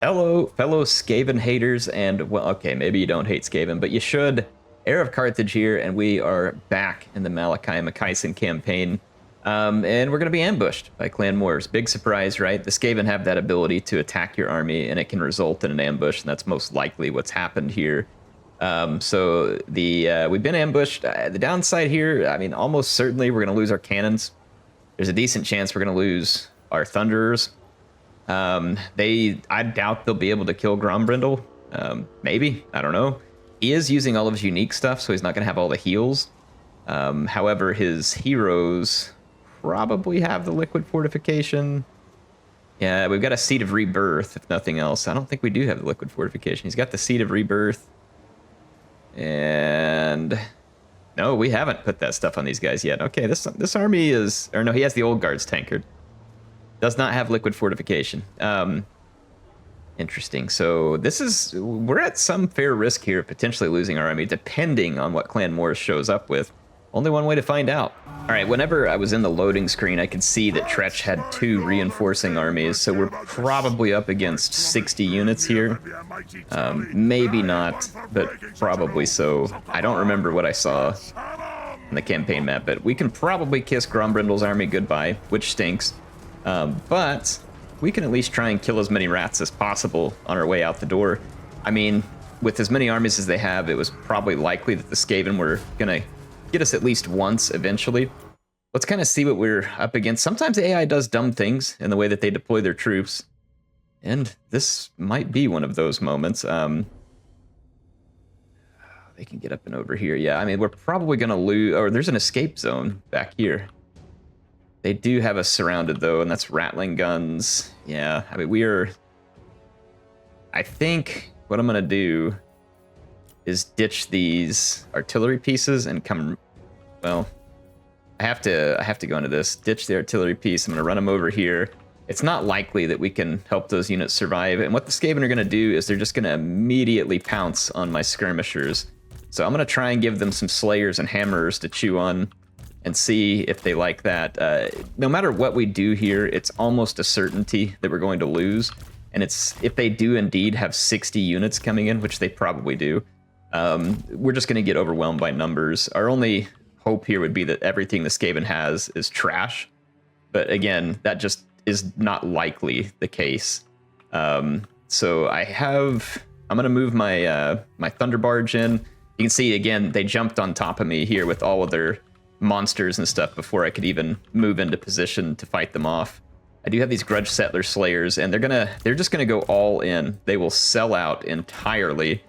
Hello, fellow Skaven haters, and well, okay, maybe you don't hate Skaven, but you should. HeirofCarthage here, and we are back in the Malakai Makaisson campaign, and we're going to be ambushed by Clan Moors. Big surprise, right? The Skaven have that ability to attack your army, and it can result in an ambush, and that's most likely what's happened here. We've been ambushed. The downside here, I mean, almost certainly we're going to lose our cannons. There's a decent chance we're going to lose our Thunderers. I doubt they'll be able to kill Grombrindle. Maybe, I don't know. He is using all of his unique stuff, so he's not going to have all the heals. However, his heroes probably have the liquid fortification. Yeah, we've got a Seed of Rebirth, if nothing else. I don't think we do have the liquid fortification. He's got the Seed of Rebirth. And no, we haven't put that stuff on these guys yet. Okay, this army is, or no, he has the Old Guards tankard. Does not have liquid fortification. Interesting. So we're at some fair risk here of potentially losing our army, depending on what Clan Moors shows up with. Only one way to find out. All right, whenever I was in the loading screen, I could see that Tretch had 2 reinforcing armies, so we're probably up against 60 units here. Maybe not, but probably so. I don't remember what I saw in the campaign map, but we can probably kiss Grombrindle's army goodbye, which stinks. But we can at least try and kill as many rats as possible on our way out the door. I mean, with as many armies as they have, it was probably likely that the Skaven were going to get us at least once eventually. Let's kind of see what we're up against. Sometimes AI does dumb things in the way that they deploy their troops, and this might be one of those moments. They can get up and over here. Yeah, I mean, we're probably going to lose, or there's an escape zone back here. They do have us surrounded, though, and that's rattling guns. Yeah, I mean, I think what I'm going to do is ditch these artillery pieces and come... Well, I have to go into this. Ditch the artillery piece. I'm going to run them over here. It's not likely that we can help those units survive, and what the Skaven are going to do is they're just going to immediately pounce on my skirmishers. So I'm going to try and give them some slayers and hammerers to chew on, and see if they like that. No matter what we do here, it's almost a certainty that we're going to lose. And if they do indeed have 60 units coming in, which they probably do, we're just going to get overwhelmed by numbers. Our only hope here would be that everything the Skaven has is trash. But again, that just is not likely the case. So I'm going to move my my Thunder Barge in. You can see, again, they jumped on top of me here with all of their monsters and stuff before I could even move into position to fight them off. I do have these Grudge Settler Slayers, and they're just gonna go all in. They will sell out entirely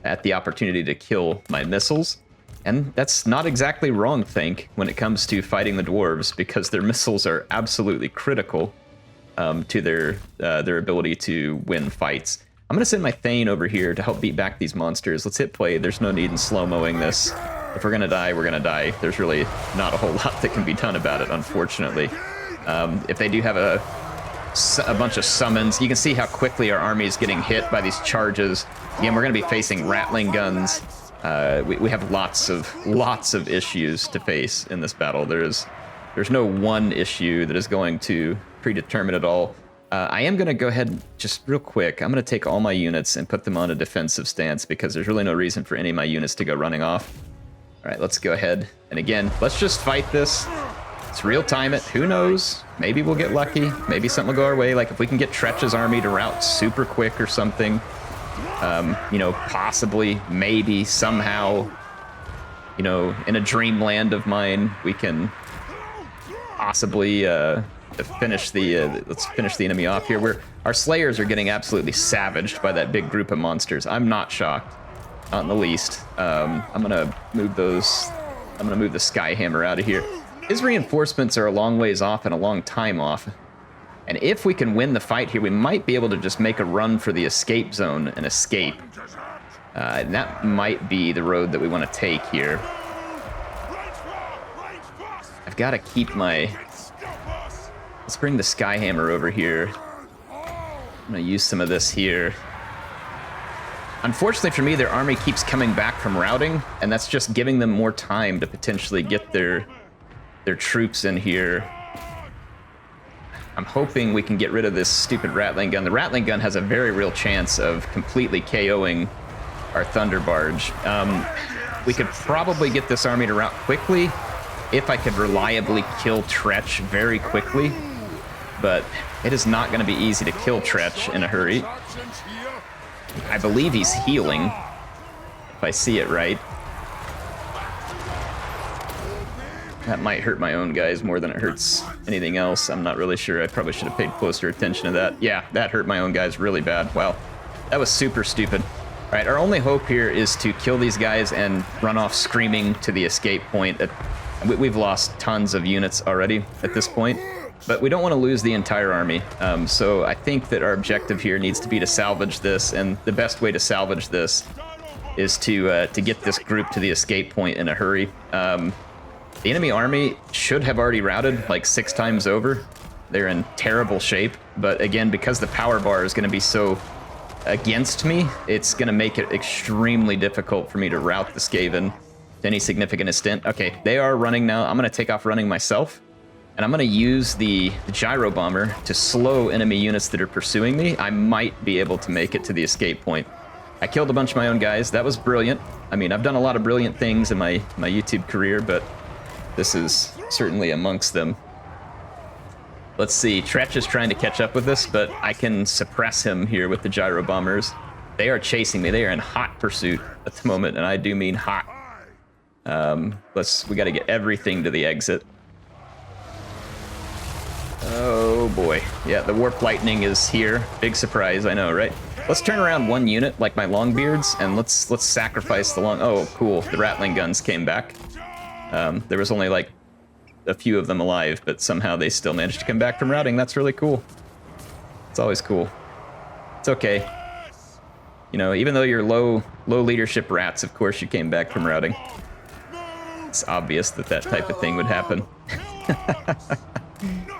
at the opportunity to kill my missiles, and that's not exactly wrong, think, when it comes to fighting the dwarves, because their missiles are absolutely critical to their ability to win fights. I'm gonna send my Thane over here to help beat back these monsters. Let's hit play. There's no need in slow-moing this. If we're gonna die, we're gonna die. There's really not a whole lot that can be done about it, unfortunately. If they do have a bunch of summons, you can see how quickly our army is getting hit by these charges. Again, we're gonna be facing rattling guns. We have lots of issues to face in this battle. There's no one issue that is going to predetermine it all. I am going to go ahead, just real quick, I'm going to take all my units and put them on a defensive stance, because there's really no reason for any of my units to go running off. All right, let's go ahead. And again, let's just fight this. Let's real time it. Who knows? Maybe we'll get lucky. Maybe something will go our way. Like if we can get Tretch's army to rout super quick or something, you know, possibly, maybe, somehow, you know, in a dreamland of mine, we can possibly finish let's finish the enemy off here. Our Slayers are getting absolutely savaged by that big group of monsters. I'm not shocked. Not in the least. I'm gonna move the Skyhammer out of here. His reinforcements are a long ways off and a long time off. And if we can win the fight here, we might be able to just make a run for the escape zone and escape. And that might be the road that we want to take here. I've got to keep let's bring the Skyhammer over here. I'm gonna use some of this here. Unfortunately for me, their army keeps coming back from routing, and that's just giving them more time to potentially get their troops in here. I'm hoping we can get rid of this stupid Rattling gun. The Rattling gun has a very real chance of completely KOing our Thunder Barge. We could probably get this army to rout quickly if I could reliably kill Tretch very quickly, but it is not going to be easy to kill Tretch in a hurry. I believe he's healing, if I see it right. That might hurt my own guys more than it hurts anything else. I'm not really sure. I probably should have paid closer attention to that. Yeah, that hurt my own guys really bad. Wow, that was super stupid. All right, our only hope here is to kill these guys and run off screaming to the escape point. We've lost tons of units already at this point, but we don't want to lose the entire army. So I think that our objective here needs to be to salvage this, and the best way to salvage this is to get this group to the escape point in a hurry. The enemy army should have already routed like 6 times over. They're in terrible shape, but again, because the power bar is going to be so against me, it's going to make it extremely difficult for me to rout the Skaven to any significant extent. Okay, they are running now. I'm going to take off running myself, and I'm going to use the gyro bomber to slow enemy units that are pursuing me. I might be able to make it to the escape point. I killed a bunch of my own guys. That was brilliant. I mean, I've done a lot of brilliant things in my YouTube career, but this is certainly amongst them. Let's see, Tretch is trying to catch up with us, but I can suppress him here with the gyro bombers. They are chasing me. They are in hot pursuit at the moment, and I do mean hot. We got to get everything to the exit. Oh boy. Yeah, the Warp Lightning is here. Big surprise, I know, right? Let's turn around one unit like my Longbeards, and let's sacrifice the long... Oh, cool. The Rattling guns came back. There was only like a few of them alive, but somehow they still managed to come back from routing. That's really cool. It's always cool. It's okay. You know, even though you're low leadership rats, of course you came back from routing. It's obvious that that type of thing would happen.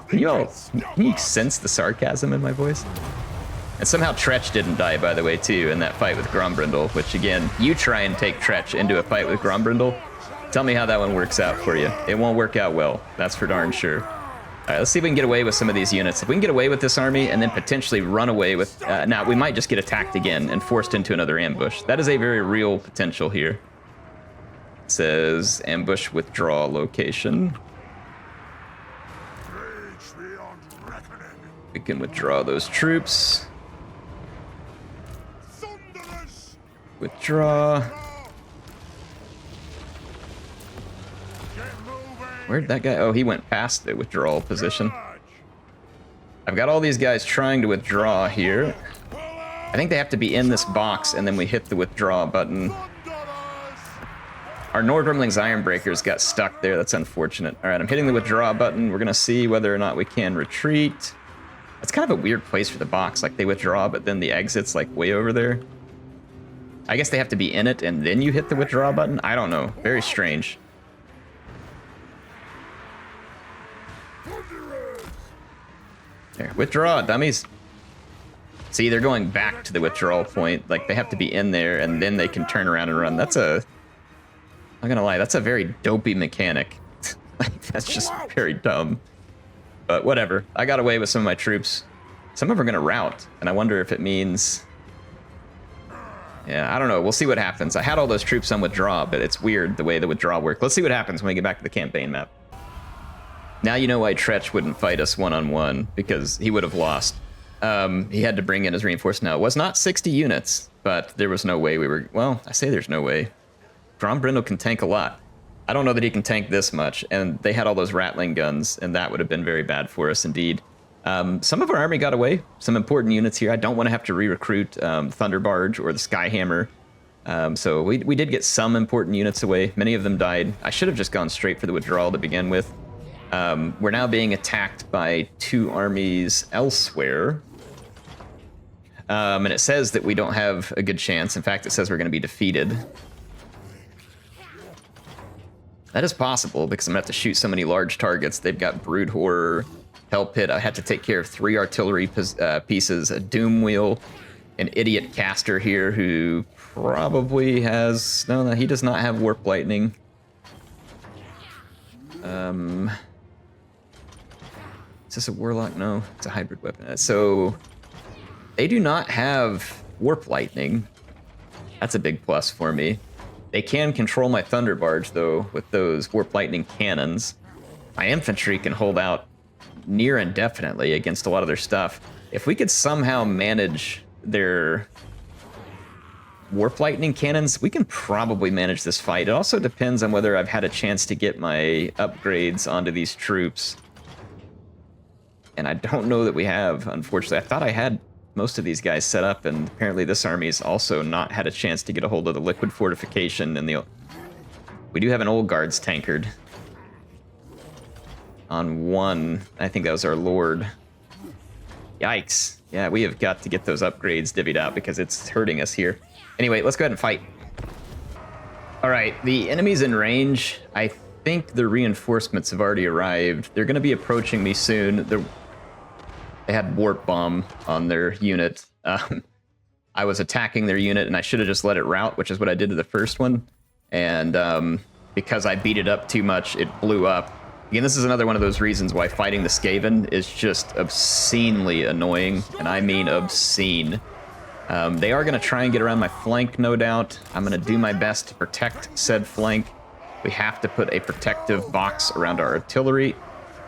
Can you sense the sarcasm in my voice? And somehow Tretch didn't die, by the way, too, in that fight with Grombrindle, which again, you try and take Tretch into a fight with Grombrindle. Tell me how that one works out for you. It won't work out well, that's for darn sure. All right, let's see if we can get away with some of these units. If we can get away with this army and then potentially run away with... now, we might just get attacked again and forced into another ambush. That is a very real potential here. It says ambush withdraw location. We can withdraw those troops. Withdraw. Where'd that guy? Oh, he went past the withdrawal position. I've got all these guys trying to withdraw here. I think they have to be in this box, and then we hit the withdraw button. Our Nordrumling's Ironbreakers got stuck there. That's unfortunate. All right, I'm hitting the withdraw button. We're going to see whether or not we can retreat. It's kind of a weird place for the box. Like, they withdraw, but then the exit's, like, way over there. I guess they have to be in it, and then you hit the withdraw button? I don't know. Very strange. There, withdraw, dummies. See, they're going back to the withdrawal point. Like, they have to be in there, and then they can turn around and run. That's a... I'm not gonna lie, that's a very dopey mechanic. Like, that's just very dumb. But whatever. I got away with some of my troops. Some of them are gonna rout, and I wonder if it means... Yeah, I don't know. We'll see what happens. I had all those troops on withdraw, but it's weird the way the withdraw worked. Let's see what happens when we get back to the campaign map. Now you know why Tretch wouldn't fight us one-on-one, because he would have lost. He had to bring in his reinforcements. Now, it was not 60 units, but there was no way we were... Well, I say there's no way. Grombrindle can tank a lot. I don't know that he can tank this much, and they had all those Rattling guns, and that would have been very bad for us indeed. Some of our army got away. Some important units here. I don't want to have to re-recruit Thunder Barge or the Skyhammer. So we did get some important units away. Many of them died. I should have just gone straight for the withdrawal to begin with. We're now being attacked by 2 armies elsewhere. And it says that we don't have a good chance. In fact, it says we're going to be defeated. That is possible, because I'm going to have to shoot so many large targets. They've got Brood Horror, Hell Pit. I had to take care of 3 artillery pieces, a Doom Wheel, an Idiot Caster here who probably has... No, he does not have Warp Lightning. Is this a warlock? No, it's a hybrid weapon. So they do not have warp lightning. That's a big plus for me. They can control my thunder barge though with those warp lightning cannons. My infantry can hold out near indefinitely against a lot of their stuff. If we could somehow manage their warp lightning cannons, we can probably manage this fight. It also depends on whether I've had a chance to get my upgrades onto these troops. And I don't know that we have, unfortunately. I thought I had most of these guys set up, and apparently this army's also not had a chance to get a hold of the liquid fortification. And we do have an old guards tankard on one. I think that was our lord. Yikes. Yeah, we have got to get those upgrades divvied out because it's hurting us here. Anyway, let's go ahead and fight. All right, the enemy's in range. I think the reinforcements have already arrived. They're going to be approaching me soon. They had warp bomb on their unit. I was attacking their unit, and I should have just let it rout, which is what I did to the first one. And because I beat it up too much, it blew up. Again, this is another one of those reasons why fighting the Skaven is just obscenely annoying, and I mean obscene. They are going to try and get around my flank, no doubt. I'm going to do my best to protect said flank. We have to put a protective box around our artillery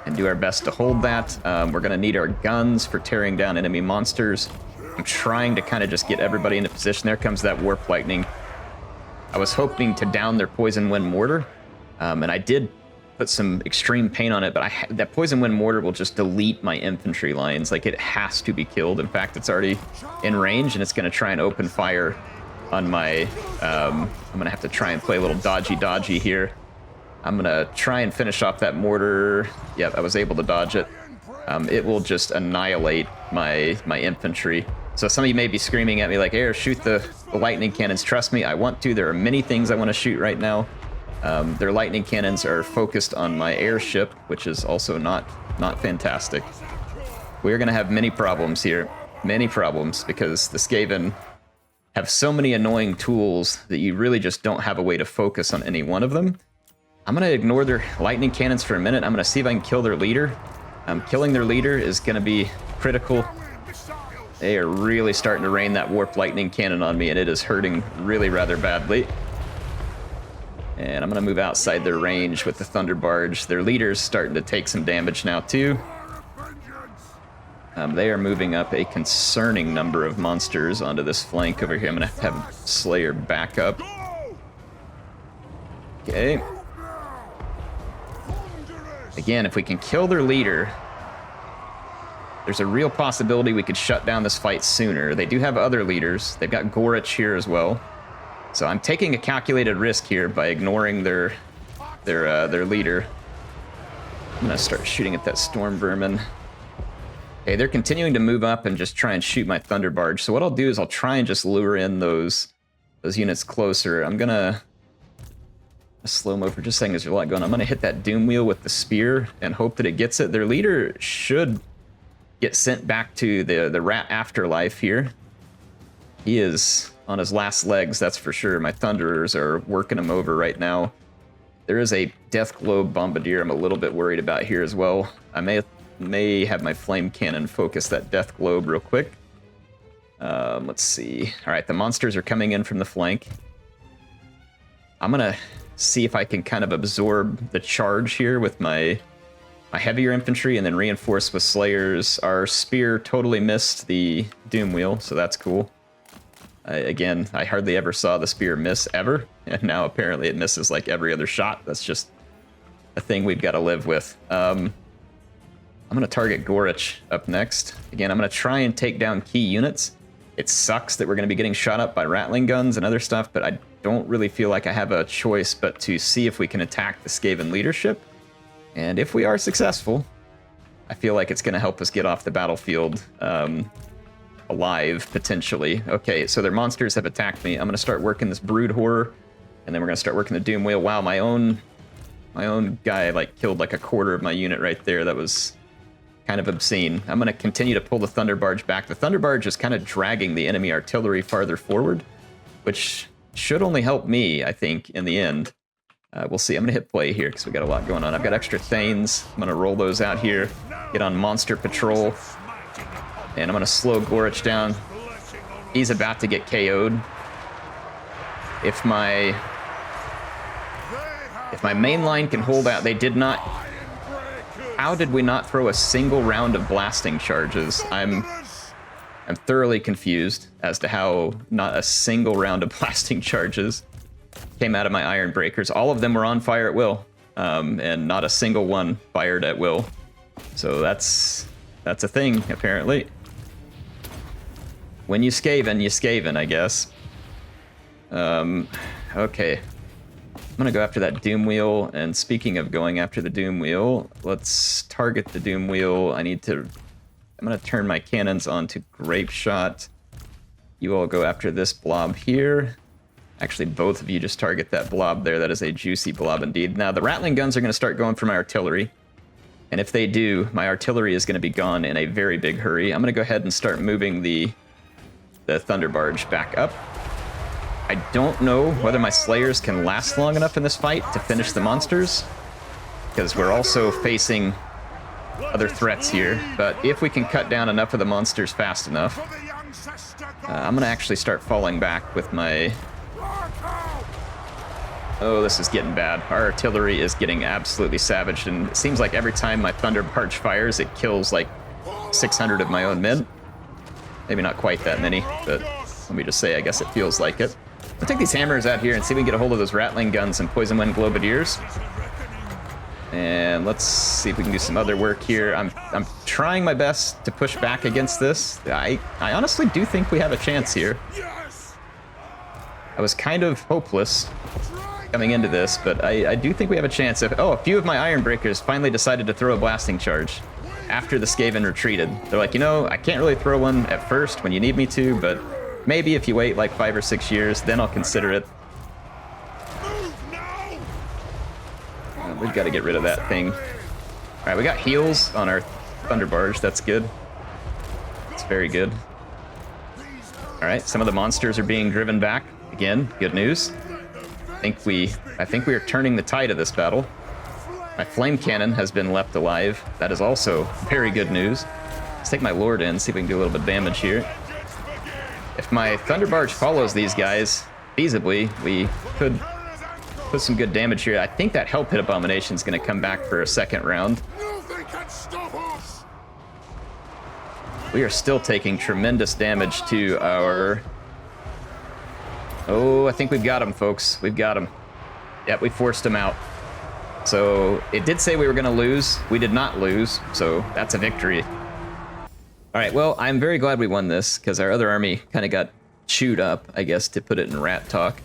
and do our best to hold that. We're going to need our guns for tearing down enemy monsters. I'm trying to kind of just get everybody into position. There comes that warp lightning. I was hoping to down their poison wind mortar, and I did put some extreme paint on it, but that poison wind mortar will just delete my infantry lines. Like, it has to be killed. In fact, it's already in range, and it's going to try and open fire on my... I'm going to have to try and play a little dodgy here. I'm going to try and finish off that mortar. Yep, I was able to dodge it. It will just annihilate my infantry. So some of you may be screaming at me like, Air, shoot the lightning cannons. Trust me, I want to. There are many things I want to shoot right now. Their lightning cannons are focused on my airship, which is also not fantastic. We're going to have many problems here. Many problems, because the Skaven have so many annoying tools that you really just don't have a way to focus on any one of them. I'm going to ignore their lightning cannons for a minute. I'm going to see if I can kill their leader. Killing their leader is going to be critical. They are really starting to rain that warp lightning cannon on me, and it is hurting really rather badly. And I'm going to move outside their range with the Thunder Barge. Their leader's starting to take some damage now, too. They are moving up a concerning number of monsters onto this flank over here. I'm going to have Slayer back up. Okay. Again, if we can kill their leader, there's a real possibility we could shut down this fight sooner. They do have other leaders. They've got Gorich here as well. So I'm taking a calculated risk here by ignoring their leader. I'm gonna start shooting at that storm vermin. Okay, they're continuing to move up and just try and shoot my thunder barge. So what I'll do is I'll try and just lure in those units closer. I'm gonna slow-mo for just a second. There's a lot going on. I'm gonna hit that doom wheel with the spear and hope that it gets it. Their leader should get sent back to the rat afterlife here. He is on his last legs, that's for sure. My Thunderers are working him over right now. There is a Death Globe Bombardier I'm a little bit worried about here as well. I may have my Flame Cannon focus that Death Globe real quick. Let's see. All right, the monsters are coming in from the flank. I'm going to see if I can kind of absorb the charge here with my heavier infantry and then reinforce with Slayers. Our spear totally missed the Doom Wheel, so that's cool. Again, I hardly ever saw the spear miss ever, and now apparently it misses like every other shot. That's just a thing we've got to live with. I'm going to target Gorich up next. Again, I'm going to try and take down key units. It sucks that we're going to be getting shot up by Rattling guns and other stuff, but I don't really feel like I have a choice but to see if we can attack the Skaven leadership. And if we are successful, I feel like it's going to help us get off the battlefield alive, potentially. Okay, so their monsters have attacked me. I'm going to start working this Brood Horror, and then we're going to start working the Doom Wheel. Wow, my own guy like killed like a quarter of my unit right there. That was kind of obscene. I'm going to continue to pull the Thunder Barge back. The Thunder Barge is kind of dragging the enemy artillery farther forward, which should only help me, I think, in the end. We'll see. I'm going to hit play here because we got a lot going on. I've got extra Thanes. I'm going to roll those out here. get on monster patrol. And I'm going to slow Gorich down. He's about to get KO'd. If my main line can hold out, they did not. How did we not throw a single round of blasting charges? I'm thoroughly confused as to how not a single round of blasting charges came out of my iron breakers. All of them were on fire at will, and not a single one fired at will. So that's a thing, apparently. When you Skaven, I guess. Okay. I'm gonna go after that Doom Wheel, and speaking of going after the Doom Wheel, let's target the Doom Wheel. I'm gonna turn my cannons onto Grape Shot. You all go after this blob here. Actually, both of you just target that blob there. That is a juicy blob indeed. Now, the Rattling guns are gonna start going for my artillery. And if they do, my artillery is gonna be gone in a very big hurry. I'm gonna go ahead and start moving the Thunder Barge back up. I don't know whether my Slayers can last long enough in this fight to finish the monsters, because we're also facing other threats here. But if we can cut down enough of the monsters fast enough, I'm going to actually start falling back with my... Oh, this is getting bad. Our artillery is getting absolutely savaged, and it seems like every time my Thunder Barge fires, it kills like 600 of my own men. Maybe not quite that many, but let me just say, I guess it feels like it. I'll take these hammers out here and see if we can get a hold of those Rattling guns and Poison Wind Globadiers. And let's see if we can do some other work here. I'm trying my best to push back against this. I honestly do think we have a chance here. I was kind of hopeless coming into this, but I do think we have a chance. A few of my Iron Breakers finally decided to throw a blasting charge after the Skaven retreated. They're like, you know, I can't really throw one at first when you need me to, but maybe if you wait like 5 or 6 years, then I'll consider it. We've got to get rid of that thing. All right, we got heals on our Thunder Barge. That's good. It's very good. All right, some of the monsters are being driven back. Again, good news. I think we are turning the tide of this battle. My flame cannon has been left alive. That is also very good news. Let's take my Lord in, see if we can do a little bit of damage here. If my Thunder Barge follows these guys feasibly, we could put some good damage here. I think that Hell Pit Abomination is going to come back for a second round. We are still taking tremendous damage to our... Oh, I think we've got him, folks. We've got him. Yep, we forced him out. So it did say we were going to lose. We did not lose, so that's a victory. All right, well, I'm very glad we won this, because our other army kind of got chewed up, I guess, to put it in rat talk.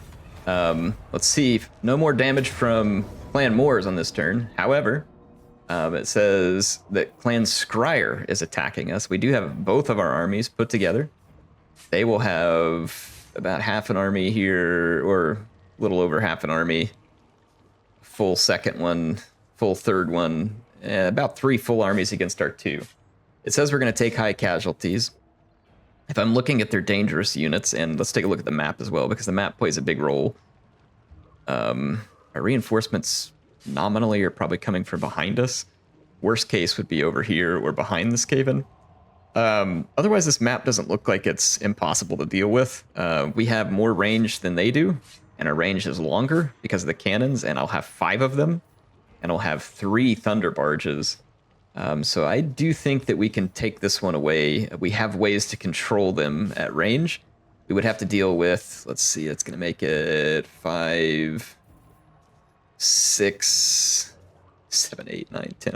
Let's see. No more damage from Clan Moors on this turn. However, it says that Clan Scryer is attacking us. We do have both of our armies put together. They will have about half an army here, or a little over half an army. Full second one, full third one, about 3 full armies against our 2. It says we're going to take high casualties. If I'm looking at their dangerous units, and let's take a look at the map as well, because the map plays a big role. Our reinforcements nominally are probably coming from behind us. Worst case would be over here or behind the Skaven. Otherwise, this map doesn't look like it's impossible to deal with. We have more range than they do, and our range is longer because of the cannons, and I'll have 5 of them, and I'll have 3 Thunder Barges. So I do think that we can take this one away. We have ways to control them at range. We would have to deal with, let's see, it's going to make it 5, 6, 7, 8, 9, 10,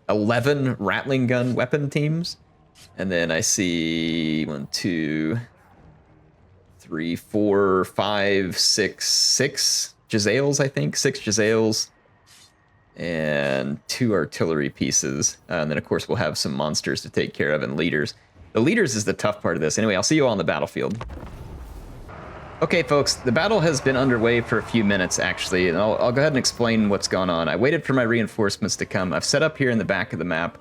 11 Rattling gun weapon teams. And then I see 1, 2, 3, 4, 5, 6 Jezzails, I think. 6 Jezzails. And 2 artillery pieces. And then, of course, we'll have some monsters to take care of and leaders. The leaders is the tough part of this. Anyway, I'll see you all on the battlefield. Okay, folks, the battle has been underway for a few minutes, actually, and I'll go ahead and explain what's gone on. I waited for my reinforcements to come. I've set up here in the back of the map.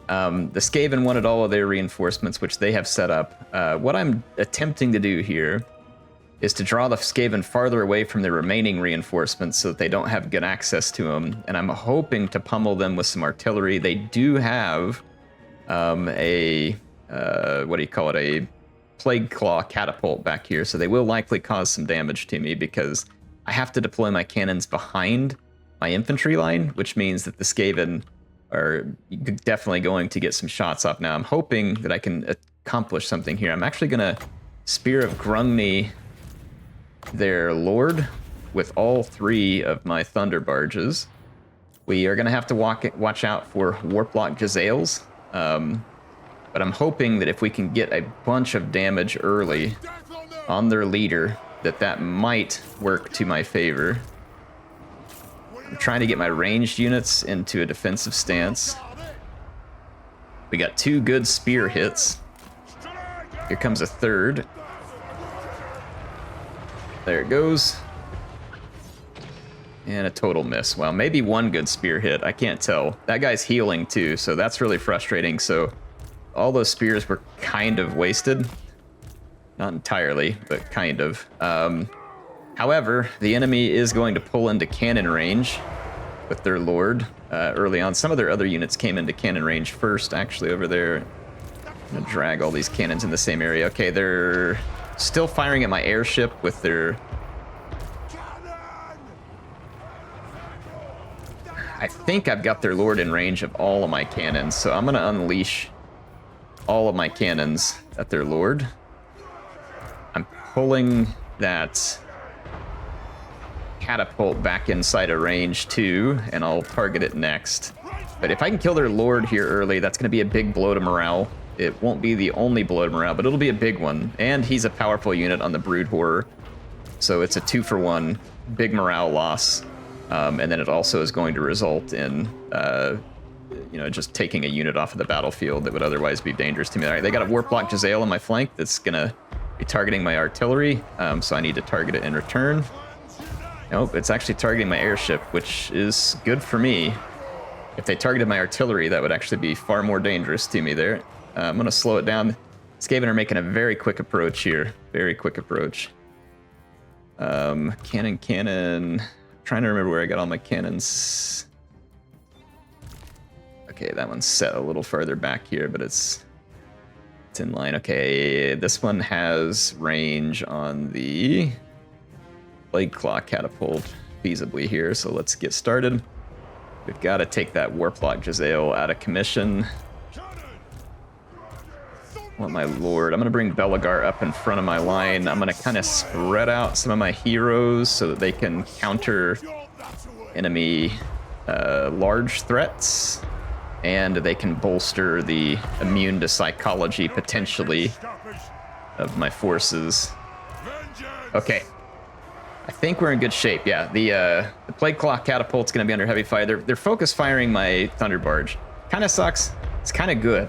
The Skaven wanted all of their reinforcements, which they have set up. What I'm attempting to do here is to draw the Skaven farther away from the remaining reinforcements so that they don't have good access to them. And I'm hoping to pummel them with some artillery. They do have a plague claw catapult back here, so they will likely cause some damage to me because I have to deploy my cannons behind my infantry line, which means that the Skaven are definitely going to get some shots off. Now I'm hoping that I can accomplish something here. I'm actually gonna Spear of Grungni their lord with all 3 of my thunder barges. We are gonna have to watch out for Warplock Jezzails. But I'm hoping that if we can get a bunch of damage early on their leader, that might work to my favor. I'm trying to get my ranged units into a defensive stance. We got 2 good spear hits. Here comes a 3rd. There it goes. And a total miss. Well, maybe 1 good spear hit. I can't tell. That guy's healing too, so that's really frustrating. So all those spears were kind of wasted. Not entirely, but kind of. However, the enemy is going to pull into cannon range with their lord early on. Some of their other units came into cannon range first, actually, over there. I'm gonna drag all these cannons in the same area. Okay, they're still firing at my airship with their... I think I've got their lord in range of all of my cannons, so I'm gonna unleash all of my cannons at their lord. I'm pulling that catapult back inside of range too, and I'll target it next. But if I can kill their lord here early, that's going to be a big blow to morale. It won't be the only blow to morale, but it'll be a big one. And he's a powerful unit on the Brood Horror, so it's a 2-for-1 big morale loss. And then it also is going to result in just taking a unit off of the battlefield that would otherwise be dangerous to me. All right, they got a Warplock Jezzail on my flank that's gonna be targeting my artillery, so I need to target it in return. Nope, it's actually targeting my airship, which is good for me. If they targeted my artillery, that would actually be far more dangerous to me there. I'm gonna slow it down. Skaven are making a very quick approach here. Very quick approach. Cannon. Trying to remember where I got all my cannons. Okay, that one's set a little farther back here, but it's in line. Okay, this one has range on the Plague Claw catapult feasibly here, so let's get started. We've got to take that Warplock Jezzail out of commission. Want my lord. I'm going to bring Belagar up in front of my line. I'm going to kind of spread out some of my heroes so that they can counter enemy large threats, and they can bolster the immune to psychology potentially of my forces. Okay, I think we're in good shape. Yeah, the Plague Claw catapult's going to be under heavy fire. They're focus firing my Thunder Barge. Kind of sucks. It's kind of good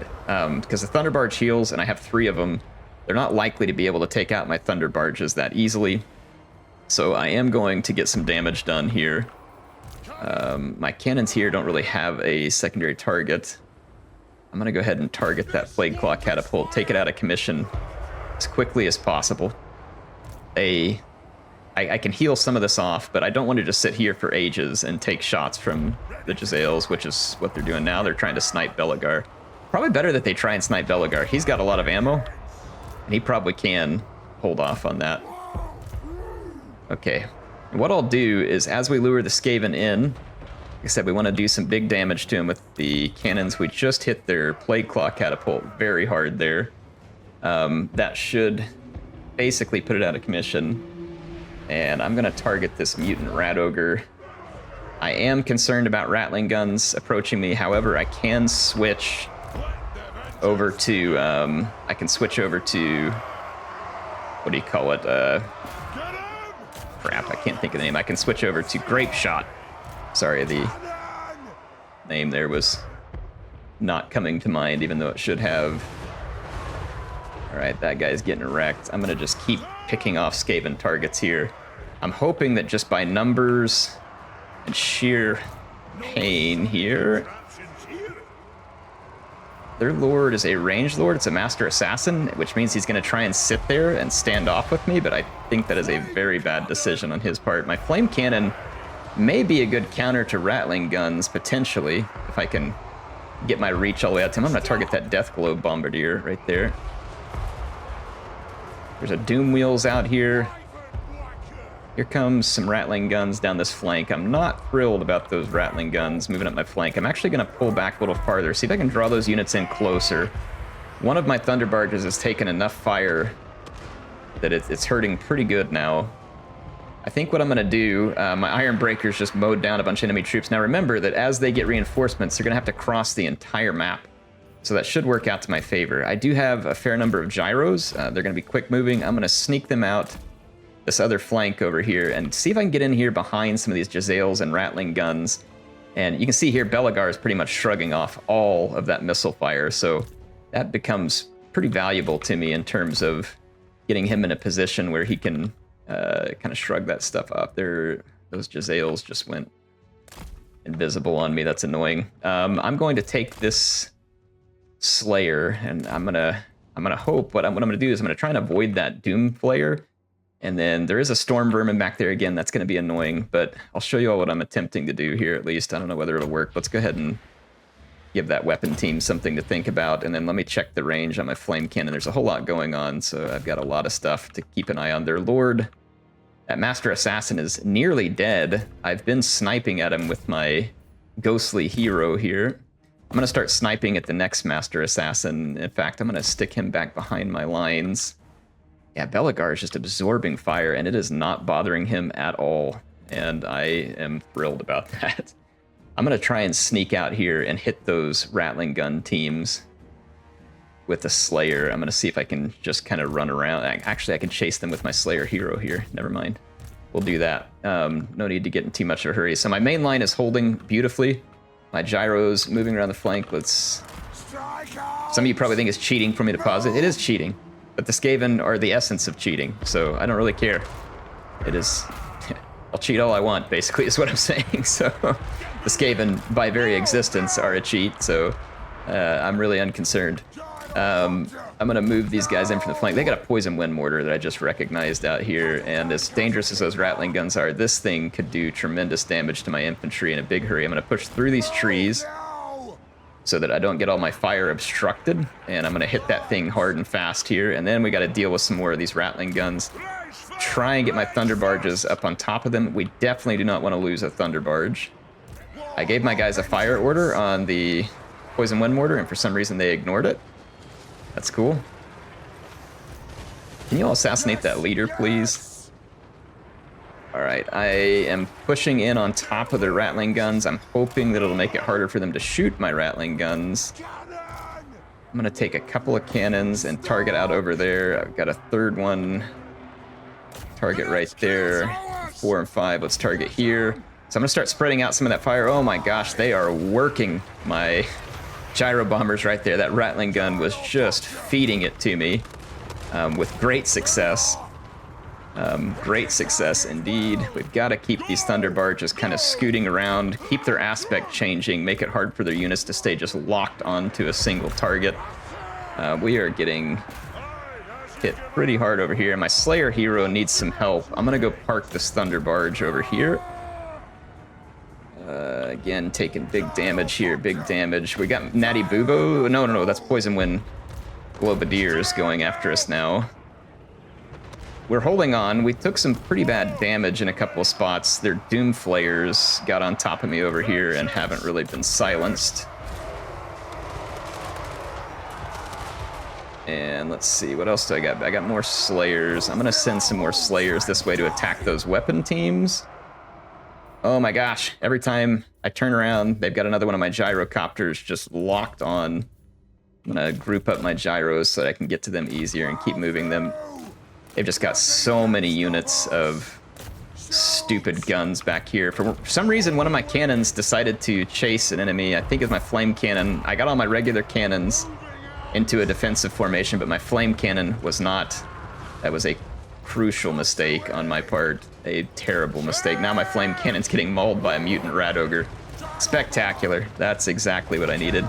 because the Thunder Barge heals, and I have 3 of them. They're not likely to be able to take out my Thunder Barges that easily, so I am going to get some damage done here. My cannons here don't really have a secondary target. I'm going to go ahead and target that Plague Claw catapult, take it out of commission as quickly as possible. I can heal some of this off, but I don't want to just sit here for ages and take shots from the Jezzails, which is what they're doing now. They're trying to snipe Belagar. Probably better that they try and snipe Belagar. He's got a lot of ammo, and he probably can hold off on that. Okay. What I'll do is, as we lure the Skaven in, like I said, we want to do some big damage to him with the cannons. We just hit their Plague Claw catapult very hard there. That should basically put it out of commission. And I'm going to target this mutant rat ogre. I am concerned about rattling guns approaching me. However, I can switch over to what do you call it? Crap, I can't think of the name. I can switch over to Grape Shot. Sorry, the name there was not coming to mind, even though it should have. All right, that guy's getting wrecked. I'm going to just keep picking off Skaven targets here. I'm hoping that just by numbers and sheer pain here, Their lord is a ranged lord. It's a master assassin, which means he's going to try and sit there and stand off with me, but I think that is a very bad decision on his part. My flame cannon may be a good counter to rattling guns, potentially, if I can get my reach all the way out to him. I'm going to target that Death Globe Bombardier right there. There's a Doom Wheels out here. Here comes some rattling guns down this flank. I'm not thrilled about those rattling guns moving up my flank. I'm actually going to pull back a little farther, see if I can draw those units in closer. One of my Thunder Barges has taken enough fire that it's hurting pretty good now. I think what I'm going to do, my Iron Breakers just mowed down a bunch of enemy troops. Now remember that as they get reinforcements, they're going to have to cross the entire map. So that should work out to my favor. I do have a fair number of gyros. They're going to be quick moving. I'm going to sneak them out this other flank over here and see if I can get in here behind some of these Jezzails and rattling guns. And you can see here Belegar is pretty much shrugging off all of that missile fire, so that becomes pretty valuable to me in terms of getting him in a position where he can kind of shrug that stuff off. Those Jezzails just went invisible on me. That's annoying. I'm going to take this Slayer, and I'm gonna hope what I'm gonna do is I'm gonna try and avoid that Doom Flare. And then there is a Storm Vermin back there again. That's going to be annoying, but I'll show you all what I'm attempting to do here at least. I don't know whether it'll work. Let's go ahead and give that weapon team something to think about. And then let me check the range on my flame cannon. There's a whole lot going on, so I've got a lot of stuff to keep an eye on. Their lord, that Master Assassin, is nearly dead. I've been sniping at him with my ghostly hero here. I'm going to start sniping at the next Master Assassin. In fact, I'm going to stick him back behind my lines. Yeah, Belegar is just absorbing fire, and it is not bothering him at all. And I am thrilled about that. I'm going to try and sneak out here and hit those rattling gun teams with the Slayer. I'm going to see if I can just kind of run around. Actually, I can chase them with my Slayer hero here. Never mind. We'll do that. No need to get in too much of a hurry. So my main line is holding beautifully. My gyros moving around the flank. Some of you probably think it's cheating for me to pause it. It is cheating. But the Skaven are the essence of cheating, so I don't really care. It is... I'll cheat all I want, basically, is what I'm saying. So the Skaven, by very existence, are a cheat, so I'm really unconcerned. I'm going to move these guys in from the flank. They got a Poison Wind Mortar that I just recognized out here, and as dangerous as those rattling guns are, this thing could do tremendous damage to my infantry in a big hurry. I'm going to push through these trees so that I don't get all my fire obstructed, and I'm going to hit that thing hard and fast here, and then we got to deal with some more of these rattling guns. Try and get my Thunder Barges up on top of them. We definitely do not want to lose a Thunder Barge. I gave my guys a fire order on the Poison Wind Mortar, and for some reason they ignored it. That's cool. Can you all assassinate that leader, please? Alright, I am pushing in on top of their rattling guns. I'm hoping that it'll make it harder for them to shoot my rattling guns. I'm going to take a couple of cannons and target out over there. I've got a third one. Target right there. 4 and 5, let's target here. So I'm going to start spreading out some of that fire. Oh my gosh, they are working my gyro bombers right there. That rattling gun was just feeding it to me with great success. Great success indeed. We've got to keep these Thunder Barges kind of scooting around, keep their aspect changing, make it hard for their units to stay just locked onto a single target. We are getting hit pretty hard over here. My Slayer hero needs some help. I'm going to go park this Thunder Barge over here. Again, taking big damage here, big damage. We got Natty Bubo. No, that's Poison Wind Globadiers going after us now. We're holding on. We took some pretty bad damage in a couple of spots. Their Doom Flayers got on top of me over here and haven't really been silenced. And let's see, what else do I got? I got more Slayers. I'm going to send some more Slayers this way to attack those weapon teams. Oh my gosh, every time I turn around, they've got another one of my gyrocopters just locked on. I'm going to group up my gyros so that I can get to them easier and keep moving them. They've just got so many units of stupid guns back here. For some reason, one of my cannons decided to chase an enemy. I think it's my flame cannon. I got all my regular cannons into a defensive formation, but my flame cannon was not. That was a crucial mistake on my part. A terrible mistake. Now my flame cannon's getting mauled by a mutant rat ogre. Spectacular. That's exactly what I needed.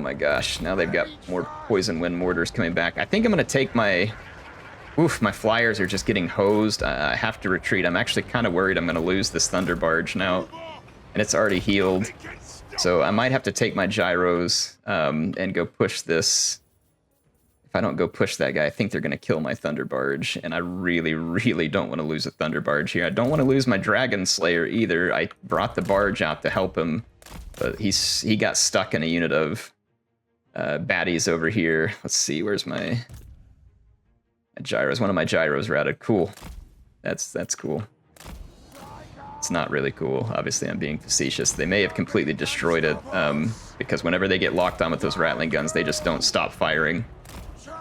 my gosh, now they've got more poison wind mortars coming back. I think I'm going to take my... Oof, my flyers are just getting hosed. I have to retreat. I'm actually kind of worried I'm going to lose this Thunder Barge now. And it's already healed. So I might have to take my gyros and go push this. If I don't go push that guy, I think they're going to kill my Thunder Barge. And I really, really don't want to lose a Thunder Barge here. I don't want to lose my Dragon Slayer either. I brought the barge out to help him. But he got stuck in a unit of baddies over here. Let's see, where's my gyros? One of my gyros routed. Cool. That's cool. It's not really cool. Obviously, I'm being facetious. They may have completely destroyed it because whenever they get locked on with those rattling guns, they just don't stop firing. I'm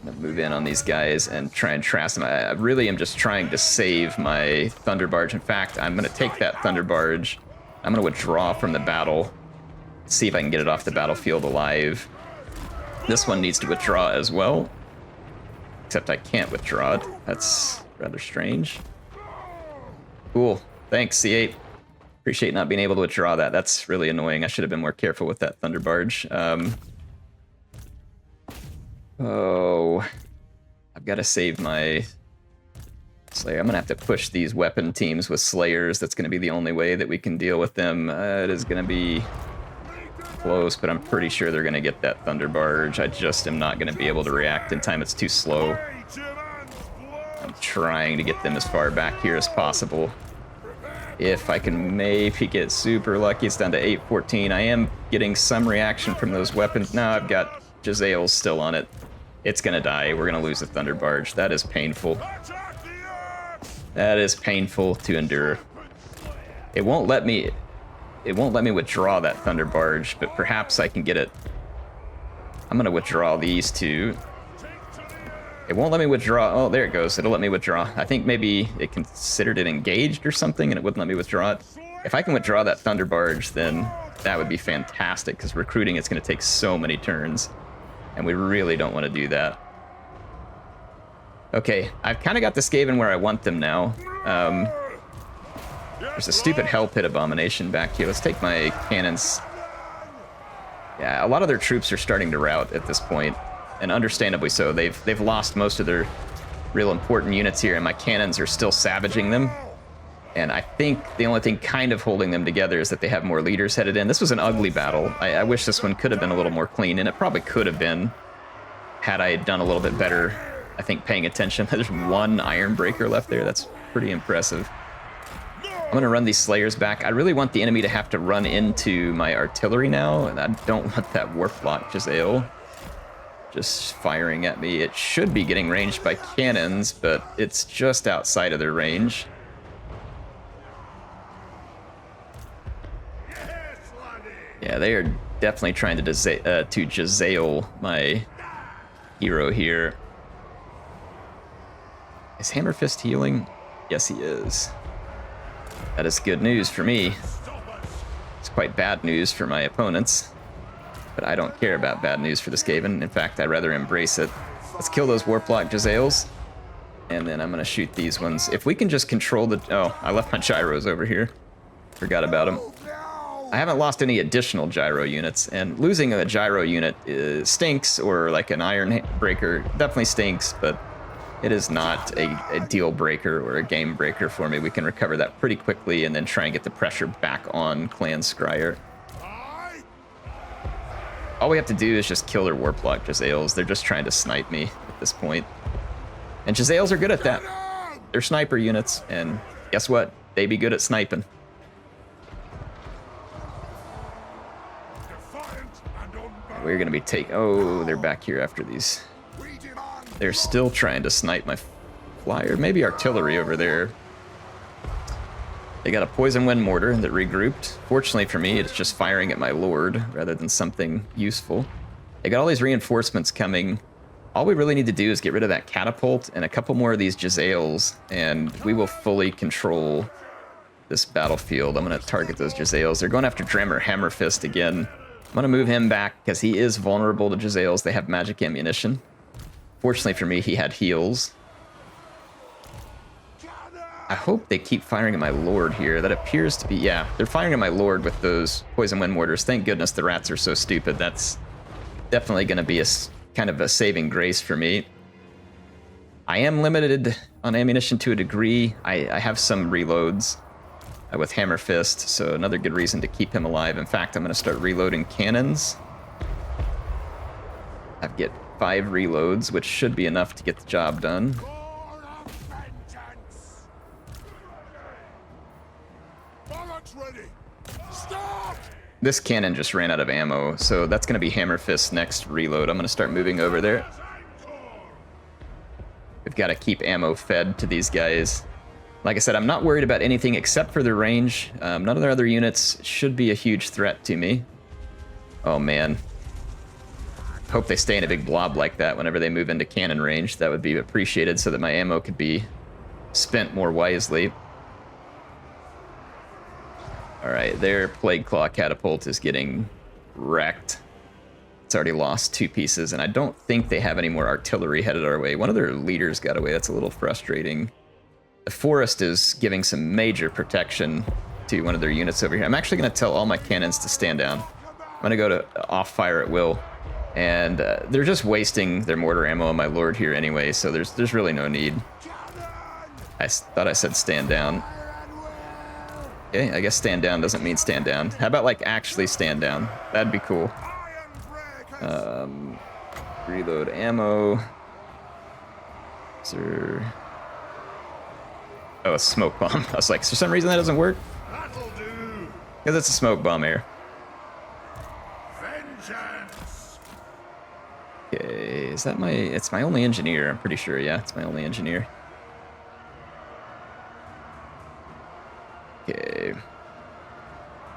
gonna move in on these guys and try and trash them. I really am just trying to save my Thunder Barge. In fact, I'm gonna take that Thunder Barge. I'm gonna withdraw from the battle. See if I can get it off the battlefield alive. This one needs to withdraw as well. Except I can't withdraw it. That's rather strange. Cool. Thanks, C8. Appreciate not being able to withdraw that. That's really annoying. I should have been more careful with that Thunder Barge. Oh. I've got to save my Slayer. I'm going to have to push these weapon teams with Slayers. That's going to be the only way that we can deal with them. It is going to be close, but I'm pretty sure they're going to get that Thunder Barge. I just am not going to be able to react in time. It's too slow. I'm trying to get them as far back here as possible. If I can maybe get super lucky, it's down to 814. I am getting some reaction from those weapons. Now I've got Jezzail's still on it. It's going to die. We're going to lose the Thunder Barge. That is painful. That is painful to endure. It won't let me withdraw that Thunder Barge, but perhaps I can get it. I'm going to withdraw these two. It won't let me withdraw. Oh, there it goes. It'll let me withdraw. I think maybe it considered it engaged or something, and it wouldn't let me withdraw it. If I can withdraw that Thunder Barge, then that would be fantastic, because recruiting it's going to take so many turns, and we really don't want to do that. Okay, I've kind of got the Skaven where I want them now. There's a stupid Hell Pit Abomination back here. Let's take my cannons. Yeah, a lot of their troops are starting to rout at this point, and understandably so. They've lost most of their real important units here, and my cannons are still savaging them. And I think the only thing kind of holding them together is that they have more leaders headed in. This was an ugly battle. I wish this one could have been a little more clean, and it probably could have been had I done a little bit better, I think, paying attention. There's one Iron Breaker left there. That's pretty impressive. I'm going to run these Slayers back. I really want the enemy to have to run into my artillery now, and I don't want that Warplock Jezzail just firing at me. It should be getting ranged by cannons, but it's just outside of their range. Yeah, they are definitely trying to Jezzail my hero here. Is Hammerfist healing? Yes, he is. That is good news for me. It's quite bad news for my opponents. But I don't care about bad news for the Skaven. In fact, I'd rather embrace it. Let's kill those Warplock Jezzails. And then I'm going to shoot these ones. If we can just control the... Oh, I left my gyros over here. Forgot about them. I haven't lost any additional gyro units. And losing a gyro unit stinks, or like an Iron Breaker definitely stinks, but it is not a deal breaker or a game breaker for me. We can recover that pretty quickly and then try and get the pressure back on Clan Scryer. All we have to do is just kill their Warplock Jezzails. They're just trying to snipe me at this point. And Jezzails are good at that. They're sniper units, and guess what? They be good at sniping. We're gonna be oh, they're back here after these. They're still trying to snipe my flyer. Maybe artillery over there. They got a Poison Wind Mortar that regrouped. Fortunately for me, it's just firing at my Lord rather than something useful. They got all these reinforcements coming. All we really need to do is get rid of that catapult and a couple more of these Jezzails, and we will fully control this battlefield. I'm going to target those Jezzails. They're going after Dremmer Hammerfist again. I'm going to move him back because he is vulnerable to Jezzails. They have magic ammunition. Fortunately for me, he had heals. I hope they keep firing at my lord here. That appears to be, yeah, they're firing at my lord with those poison wind mortars. Thank goodness the rats are so stupid. That's definitely going to be a kind of a saving grace for me. I am limited on ammunition to a degree. I have some reloads with Hammer Fist, so another good reason to keep him alive. In fact, I'm going to start reloading cannons. I get 5 reloads, which should be enough to get the job done. This cannon just ran out of ammo, so that's going to be Hammer Fist's next reload. I'm going to start moving over there. We've got to keep ammo fed to these guys. Like I said, I'm not worried about anything except for their range. None of their other units should be a huge threat to me. Oh man. Hope they stay in a big blob like that whenever they move into cannon range. That would be appreciated so that my ammo could be spent more wisely. Alright, their Plague Claw catapult is getting wrecked. It's already lost 2 pieces, and I don't think they have any more artillery headed our way. One of their leaders got away. That's a little frustrating. The forest is giving some major protection to one of their units over here. I'm actually going to tell all my cannons to stand down. I'm going to go to off fire at will. And they're just wasting their mortar ammo on my lord here anyway, so there's really no need. I thought I said stand down. Okay, I guess stand down doesn't mean stand down. How about like actually stand down? That'd be cool. Reload ammo. Is there... Oh, a smoke bomb. I was like, for some reason that doesn't work? Because it's a smoke bomb here. Okay, is that my... It's my only engineer, I'm pretty sure. Yeah, it's my only engineer. Okay.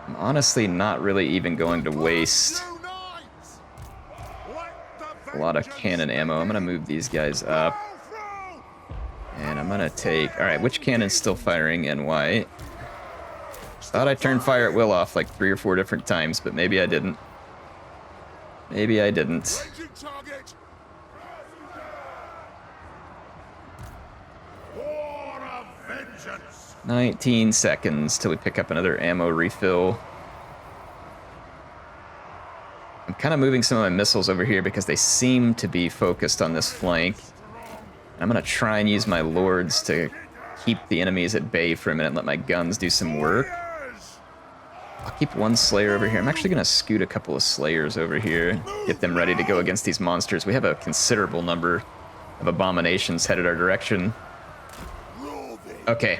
I'm honestly not really even going to waste a lot of cannon ammo. I'm going to move these guys up. And I'm going to take... Alright, which cannon's still firing and why? Thought I turned fire at will off like 3 or 4 different times, but maybe I didn't. Maybe I didn't. Target. 19 seconds till we pick up another ammo refill. I'm kind of moving some of my missiles over here because they seem to be focused on this flank. I'm going to try and use my lords to keep the enemies at bay for a minute and let my guns do some work. I'll keep 1 Slayer over here. I'm actually going to scoot a couple of Slayers over here, get them ready to go against these monsters. We have a considerable number of abominations headed our direction. Okay.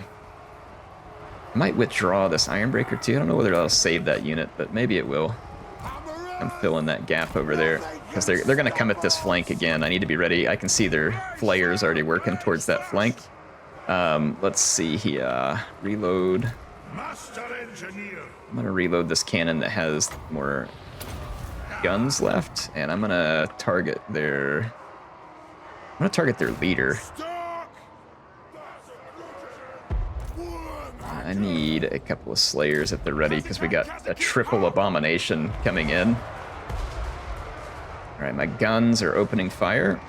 I might withdraw this Ironbreaker too. I don't know whether that'll save that unit, but maybe it will. I'm filling that gap over there because they're going to come at this flank again. I need to be ready. I can see their flayers already working towards that flank. Let's see here. Reload. I'm going to reload this cannon that has more guns left, and I'm going to target their... I'm going to target their leader. I need a couple of Slayers if they're ready, because we got a triple abomination coming in. Alright, my guns are opening fire.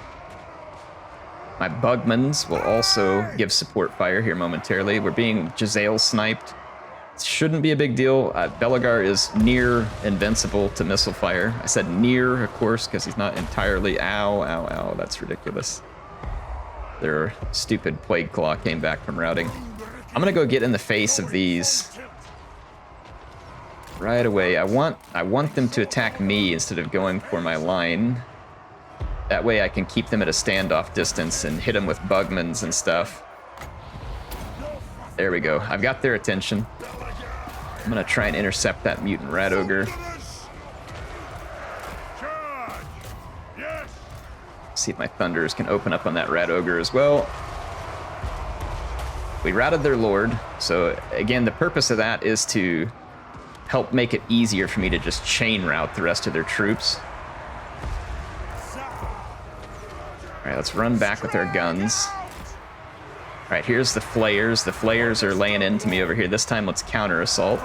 My Bugmans will also give support fire here momentarily. We're being Jezzail sniped. It shouldn't be a big deal. Belagar is near invincible to missile fire. I said near, of course, because he's not entirely... Ow, ow, ow, that's ridiculous. Their stupid Plague Claw came back from routing. I'm gonna go get in the face of these right away. I want them to attack me instead of going for my line. That way I can keep them at a standoff distance and hit them with Bugmans and stuff. There we go. I've got their attention. I'm gonna try and intercept that mutant rat ogre. See if my thunders can open up on that rat ogre as well. We routed their lord, so again, the purpose of that is to help make it easier for me to just chain route the rest of their troops. Alright, let's run back with our guns. Alright, here's the flayers. The flayers are laying into me over here. This time, let's counter-assault.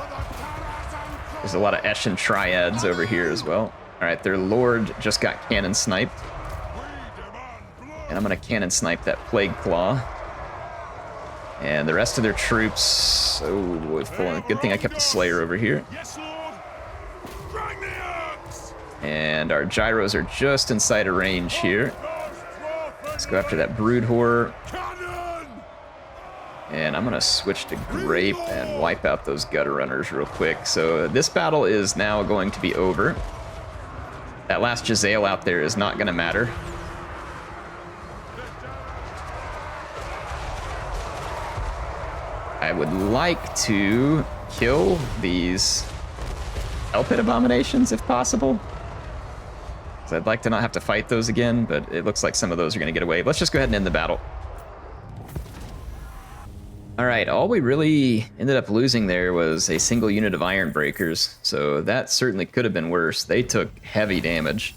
There's a lot of Eshin triads over here as well. Alright, their lord just got cannon sniped. And I'm going to cannon snipe that Plague Claw. And the rest of their troops... Oh, good thing I kept the Slayer over here. And our gyros are just inside of range here. Let's go after that Brood Horror. And I'm going to switch to Grape and wipe out those Gutter Runners real quick. So this battle is now going to be over. That last Jezzail out there is not going to matter. I would like to kill these Elpit Abominations if possible. So I'd like to not have to fight those again, but it looks like some of those are going to get away. Let's just go ahead and end the battle. All right, all we really ended up losing there was a single unit of Iron Breakers, so that certainly could have been worse. They took heavy damage.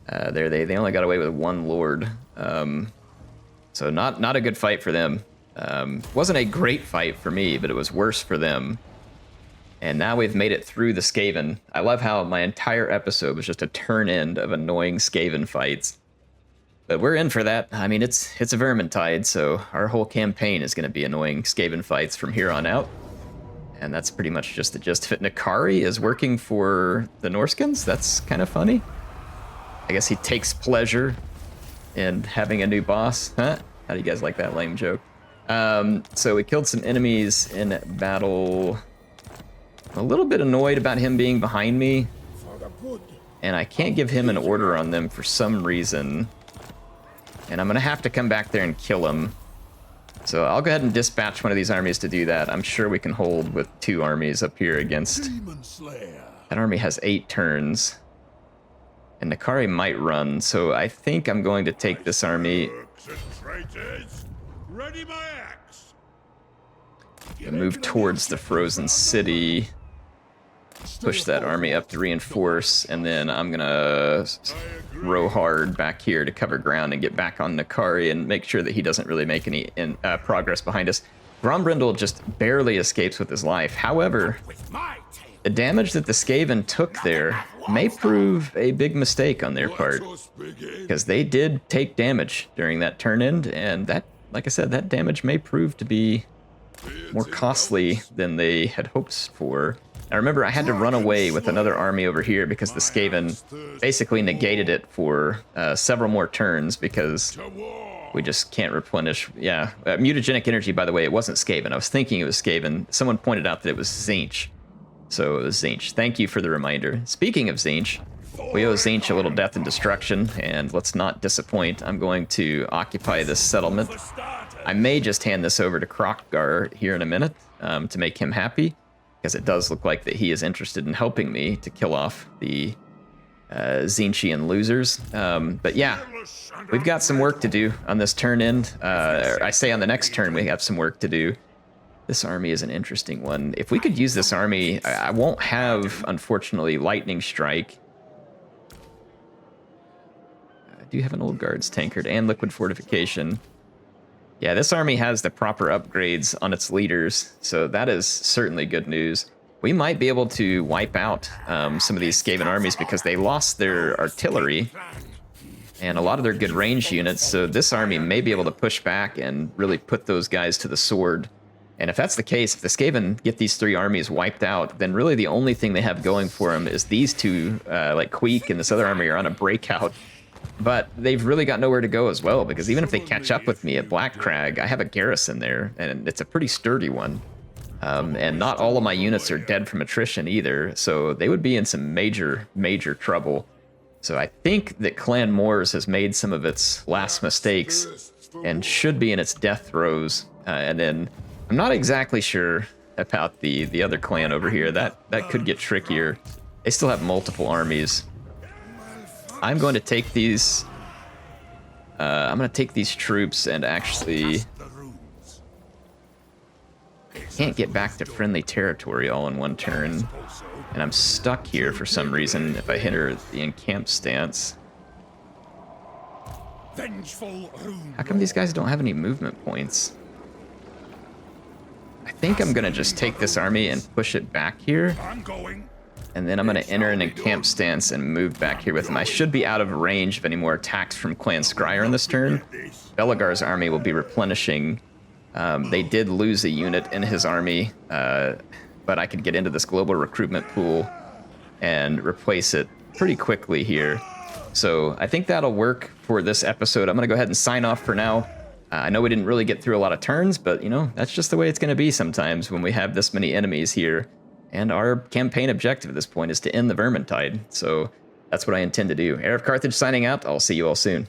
They only got away with one Lord, so not a good fight for them. Wasn't a great fight for me, but it was worse for them. And now we've made it through the Skaven. I love how my entire episode was just a turn-end of annoying Skaven fights. But we're in for that. I mean, it's a Vermintide, so our whole campaign is going to be annoying Skaven fights from here on out. And that's pretty much just the gist of it. Nakari is working for the Norskins. That's kind of funny. I guess he takes pleasure in having a new boss. Huh? How do you guys like that lame joke? So we killed some enemies in battle. I'm a little bit annoyed about him being behind me. And I can't give him an order on them for some reason. And I'm going to have to come back there and kill him. So I'll go ahead and dispatch one of these armies to do that. I'm sure we can hold with 2 armies up here against... That army has 8 turns. And Nakari might run, so I think I'm going to take this army... and move towards the Frozen City. Push that army up to reinforce, and then I'm gonna row hard back here to cover ground and get back on Nakari and make sure that he doesn't really make any progress behind us. Grombrindle just barely escapes with his life. However, the damage that the Skaven took there may prove a big mistake on their part, because they did take damage during that turn end, and that, like I said, that damage may prove to be more costly than they had hoped for. Now remember, I had to run away with another army over here because the Skaven basically negated it for several more turns because we just can't replenish. Yeah, mutagenic energy, by the way, it wasn't Skaven. I was thinking it was Skaven. Someone pointed out that it was Tzeentch. So it was Tzeentch. Thank you for the reminder. Speaking of Tzeentch, we owe Tzeentch a little death and destruction, and let's not disappoint. I'm going to occupy this settlement. I may just hand this over to Krokhgar here in a minute to make him happy, because it does look like that he is interested in helping me to kill off the Tzeentchian losers. But yeah, we've got some work to do on this turn end. I say on the next turn we have some work to do. This army is an interesting one. If we could use this army, I won't have, unfortunately, Lightning Strike. I do have an Old Guards tankard and Liquid Fortification. Yeah, this army has the proper upgrades on its leaders, so that is certainly good news. We might be able to wipe out some of these Skaven armies because they lost their artillery and a lot of their good range units, so this army may be able to push back and really put those guys to the sword. And if that's the case, if the Skaven get these 3 armies wiped out, then really the only thing they have going for them is these 2, like Queek and this other army, are on a breakout. But they've really got nowhere to go as well, because even if they catch up with me at Black Crag, I have a garrison there, and it's a pretty sturdy one. And not all of my units are dead from attrition either, so they would be in some major, major trouble. So I think that Clan Moors has made some of its last mistakes and should be in its death throes. And then I'm not exactly sure about the other clan over here. That could get trickier. They still have multiple armies. I'm going to take these. I'm going to take these troops and actually can't get back to friendly territory all in one turn, and I'm stuck here for some reason. If I enter the encamp stance, how come these guys don't have any movement points? I think I'm going to just take this army and push it back here. And then I'm going to enter an encamp stance and move back here with him. I should be out of range of any more attacks from Clan Scryer on this turn. Belagar's army will be replenishing They did lose a unit in his army, but I could get into this global recruitment pool and replace it pretty quickly here. So I think that'll work for this episode. I'm going to go ahead and sign off for now. I know we didn't really get through a lot of turns, but, you know, that's just the way it's going to be sometimes when we have this many enemies here. And our campaign objective at this point is to end the Vermintide. So that's what I intend to do. HeirofCarthage signing out. I'll see you all soon.